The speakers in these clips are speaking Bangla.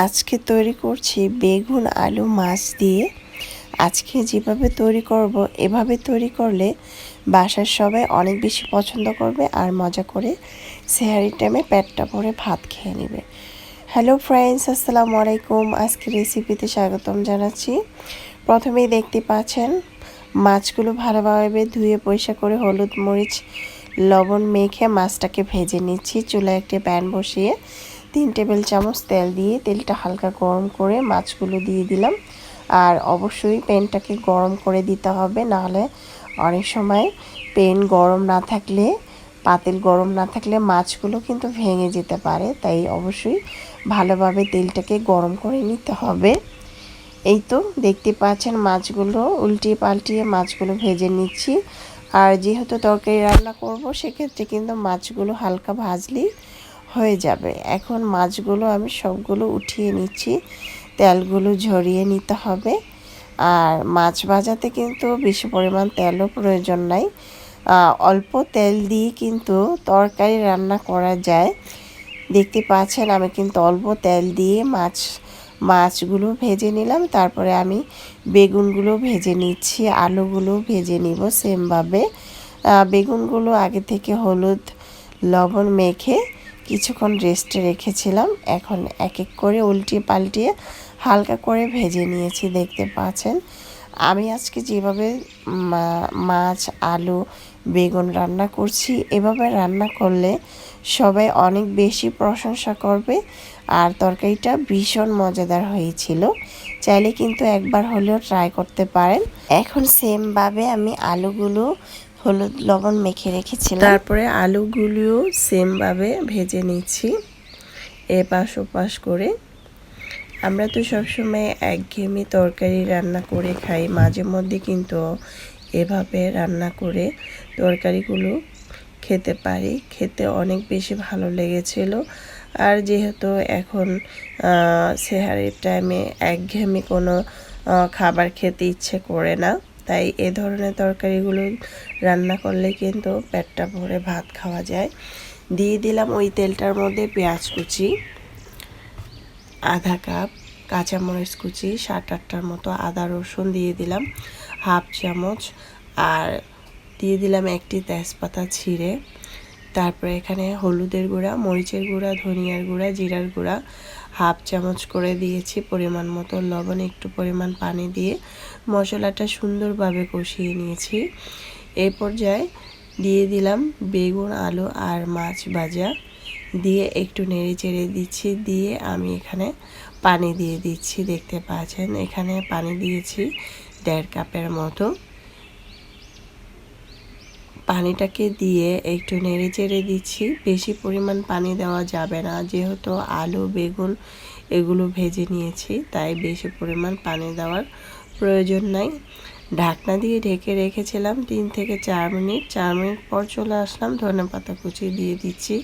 আজকে তৈরি করছি বেগুন আলু মাছ দিয়ে। আজকে যেভাবে তৈরি করব এভাবে তৈরি করলে বাসার সবাই অনেক বেশি পছন্দ করবে আর মজা করে সেহারির টাইমে পেটটা ভরে ভাত খেয়ে নেবে। হ্যালো ফ্রেন্ডস, আসসালামু আলাইকুম। আজকে রেসিপিতে স্বাগতম জানাচ্ছি। প্রথমেই দেখতে পাচ্ছেন মাছগুলো ভালোভাবে ধুয়ে পরিষ্কার করে হলুদ মরিচ লবণ মেখে মাছটাকে ভেজে নিচ্ছি। চুলায় একটি প্যান বসিয়ে 3 টেবিল চামচ তেল দিয়ে তেলটা হালকা গরম করে মাছগুলো দিয়ে দিলাম। আর অবশ্যই প্যানটাকে গরম করে দিতে হবে, নাহলে অনেক সময় প্যান গরম না থাকলে পাতিল গরম না থাকলে মাছগুলো কিন্তু ভেঙে যেতে পারে। তাই অবশ্যই ভালোভাবে তেলটাকে গরম করে নিতে হবে। এই তো দেখতে পাচ্ছেন মাছগুলো উল্টিয়ে পাল্টিয়ে মাছগুলো ভেজে নিচ্ছি। আর যেহেতু তরকারি রান্না করব সেক্ষেত্রে কিন্তু মাছগুলো হালকা ভাজলেই হয়ে যাবে। এখন মাছগুলো আমি সবগুলো উঠিয়ে নিচ্ছি, তেলগুলো ঝরিয়ে নিতে হবে। আর মাছ ভাজাতে কিন্তু বেশি পরিমাণ তেলও প্রয়োজন নাই, অল্প তেল দিয়ে কিন্তু তরকারি রান্না করা যায়। দেখতে পাচ্ছেন আমি কিন্তু অল্প তেল দিয়ে মাছগুলো ভেজে নিলাম। তারপরে আমি বেগুনগুলো ভেজে নিচ্ছি, আলুগুলো ভেজে নিব সেমভাবে। বেগুনগুলো আগে থেকে হলুদ লবণ মেখে কিছুক্ষণ রেস্টে রেখেছিলাম। এখন এক এক করে উল্টিয়ে পাল্টিয়ে হালকা করে ভেজে নিয়েছি। দেখতে পাচ্ছেন আমি আজকে যেভাবে মাছ আলু বেগুন রান্না করছি, এভাবে রান্না করলে সবাই অনেক বেশি প্রশংসা করবে। আর তরকারিটা ভীষণ মজাদার হয়েছিল। চাইলে কিন্তু একবার হলেও ট্রাই করতে পারেন। এখন সেমভাবে আমি আলুগুলো হলুদ লবণ মেখে রেখেছিলাম, তারপরে আলুগুলিও সেমভাবে ভেজে নিচ্ছি এপাশ ওপাশ করে। আমরা তো সবসময় একঘেয়েমি তরকারি রান্না করে খাই, মাঝে মধ্যে কিন্তু এভাবে রান্না করে তরকারিগুলো খেতে পারি। খেতে অনেক বেশি ভালো লেগেছিল। আর যেহেতু এখন সেহারির টাইমে একঘেয়েমি কোনো খাবার খেতে ইচ্ছে করে না, তাই এ ধরনের তরকারিগুলো রান্না করলে কিন্তু পেটটা ভরে ভাত খাওয়া যায়। দিয়ে দিলাম ওই তেলটার মধ্যে পেঁয়াজ কুচি আধা কাপ, কাঁচামরিচ কুচি 7-8টার মতো, আদা রসুন দিয়ে দিলাম হাফ চামচ, আর দিয়ে দিলাম একটি তেজপাতা ছিঁড়ে। তারপরে এখানে হলুদের গুঁড়া মরিচের গুঁড়া ধনিয়ার গুঁড়া জিরার গুঁড়া হাফ চামচ করে দিয়েছি, পরিমাণ মতো লবণ, একটু পরিমাণ পানি দিয়ে মশলাটা সুন্দরভাবে কষিয়ে নিয়েছি। এই পর্যায়ে দিয়ে দিলাম বেগুন আলু আর মাছ ভাজা, দিয়ে একটু নেড়ে চেড়ে দিচ্ছি। দিয়ে আমি এখানে পানি দিয়ে দিচ্ছি। দেখতে পাচ্ছেন এখানে পানি দিয়েছি 1.5 কাপের মতো। পানিটাকে দিয়ে একটু নেড়ে চেড়ে দিচ্ছি। বেশি পরিমাণ পানি দেওয়া যাবে না, যেহেতু আলু বেগুন এগুলো ভেজে নিয়েছি, তাই বেশি পরিমাণ পানি দেওয়ার প্রয়োজন নাই। ঢাকনা দিয়ে ঢেকে রেখেছিলাম 3 থেকে 4 মিনিট। 4 মিনিট পর চলে আসলাম, ধনেপাতা কুচি দিয়ে দিচ্ছি।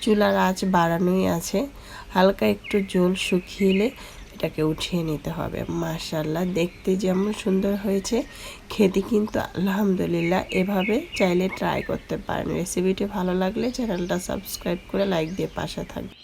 চুলার আঁচ বাড়ানোই আছে, হালকা একটু জল শুকিয়ে এটাকে উঠিয়ে নিতে হবে। মাশাআল্লাহ, দেখতে যেমন সুন্দর হয়েছে, খেতে কিন্তু আলহামদুলিল্লাহ। এভাবে চাইলে ট্রাই করতে পারেন। রেসিপিটি ভালো লাগলে চ্যানেলটা সাবস্ক্রাইব করে লাইক দিয়ে পাশে থাকবেন।